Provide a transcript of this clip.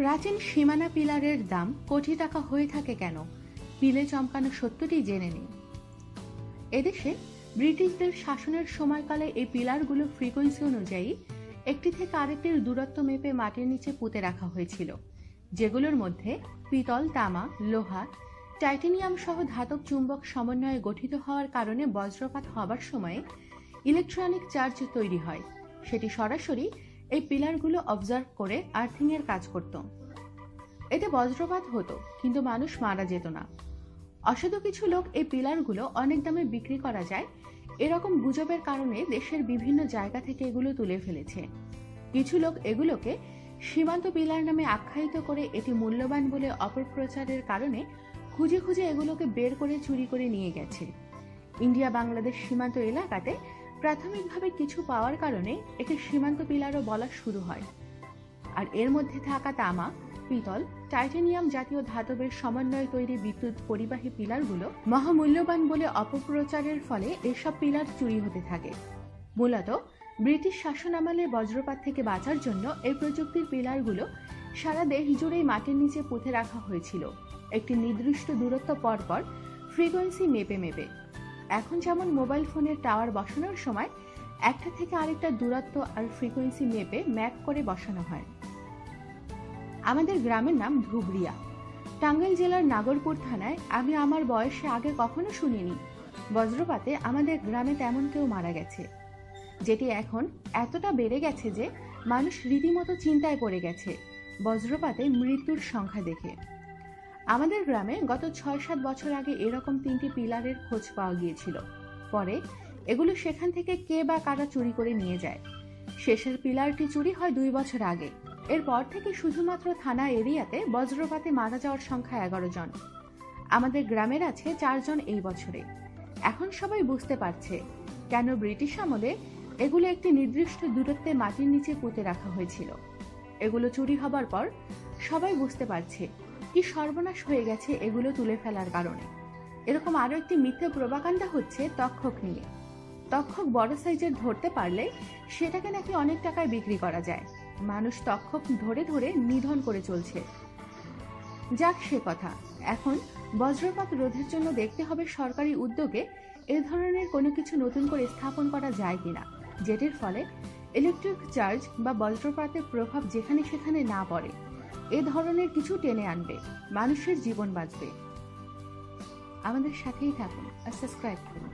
প্রাচীন সীমানা পিলারের দাম কোটি টাকা হয়ে থাকে কেন? পিলে চমকানো সত্যটি জেনে নিন। এদেশে ব্রিটিশদের শাসনের সময়কালে এই পিলারগুলো ফ্রিকোয়েন্সি অনুযায়ী একটি থেকে আরেকটির দূরত্ব মেপে মাটির নিচে পুঁতে রাখা হয়েছিল, যেগুলোর মধ্যে পিতল, তামা, লোহা, টাইটেনিয়াম সহ ধাতব চুম্বক সমন্বয়ে গঠিত হওয়ার কারণে বজ্রপাত হবার সময়ে ইলেকট্রনিক চার্জ তৈরি হয়। সেটি সরাসরি এই পিলারগুলো অবজার্ভ করে আর্থিং এর কাজ করত। এতে বজ্রপাত হতো, কিন্তু মানুষ মারা যেত না। অসাধু কিছু লোক এই পিলারগুলো অনেক দামে বিক্রি করা যায় এরকম গুজবের কারণে দেশের বিভিন্ন জায়গা থেকে এগুলো তুলে ফেলেছে। কিছু লোক এগুলোকে সীমান্ত পিলার নামে আখ্যায়িত করে এটি মূল্যবান বলে অপপ্রচারের কারণে খুঁজে খুঁজে এগুলোকে বের করে চুরি করে নিয়ে গেছে। ইন্ডিয়া বাংলাদেশ সীমান্ত এলাকাতে প্রাথমিকভাবে কিছু পাওয়ার কারণে একে সীমান্ত পিলারও বলা শুরু হয়। আর এর মধ্যে থাকা তামা, পিতল, টাইটেনিয়াম জাতীয় ধাতবের সমন্বয়ে তৈরি বিদ্যুৎ পরিবাহী পিলারগুলো মহামূল্যবান বলে অপপ্রচারের ফলে এসব পিলার চুরি হতে থাকে। মূলত ব্রিটিশ শাসনামলে বজ্রপাত থেকে বাঁচার জন্য এই প্রযুক্তির পিলারগুলো সারা দেশ জুড়েই মাটির নিচে পুঁতে রাখা হয়েছিল, একটি নির্দিষ্ট দূরত্ব পর পর ফ্রিকোয়েন্সি মেপে মেপে। এখন যেমন মোবাইল ফোনের টাওয়ার বসানোর সময় একটা থেকে আরেকটা দূরত্ব আর ফ্রিকোয়েন্সি মেপে ম্যাপ করে বসানো হয়। আমাদের গ্রামের নাম ধুবরিয়া, টাঙ্গাইল জেলার নাগরপুর থানায়। আমি আমার বয়সে আগে কখনো শুনিনি বজ্রপাতে আমাদের গ্রামে তেমন কেউ মারা গেছে, যেটি এখন এতটা বেড়ে গেছে যে মানুষ রীতিমতো চিন্তায় পড়ে গেছে বজ্রপাতে মৃত্যুর সংখ্যা দেখে। আমাদের গ্রামে গত ৬-৭ বছর আগে এরকম ৩টি পিলারের খোঁজ পাওয়া গিয়েছিল। পরে এগুলো সেখান থেকে কে বা কারা চুরি করে নিয়ে যায়। শেষের পিলারটি চুরি হয় ২ বছর আগে। এরপর থেকে শুধুমাত্র থানা এরিয়াতে বজ্রপাতে মারা যাওয়ার সংখ্যা ১১ জন। আমাদের গ্রামের আছে ৪ জন এই বছরে। এখন সবাই বুঝতে পারছে কেন ব্রিটিশ আমলে এগুলো একটি নির্দিষ্ট দূরত্বে মাটির নিচে পুঁতে রাখা হয়েছিল। এগুলো চুরি হবার পর সবাই বুঝতে পারছে কি সর্বনাশ হয়ে গেছে এগুলো তুলে ফেলার কারণে। এরকম আরো একটি মিথ্যে প্রোপাগান্ডা হচ্ছে তক্ষক নিয়ে। তক্ষক বড় সাইজের ধরতে পারলে সেটাকে নাকি অনেক টাকায় বিক্রি করা যায়। মানুষ তক্ষক ধরে ধরে নিধন করে চলছে। যাক সে কথা, এখন বজ্রপাত রোধের জন্য দেখতে হবে সরকারি উদ্যোগে এ ধরনের কোনো কিছু নতুন করে স্থাপন করা যায় কিনা, যেটির ফলে ইলেকট্রিক চার্জ বা বজ্রপাতের প্রভাব যেখানে সেখানে না পড়ে। এ ধরনের কিছু টেনে আনবে, মানুষের জীবন বাঁচবে। আমাদের সাথেই থাকুন আর সাবস্ক্রাইব করুন।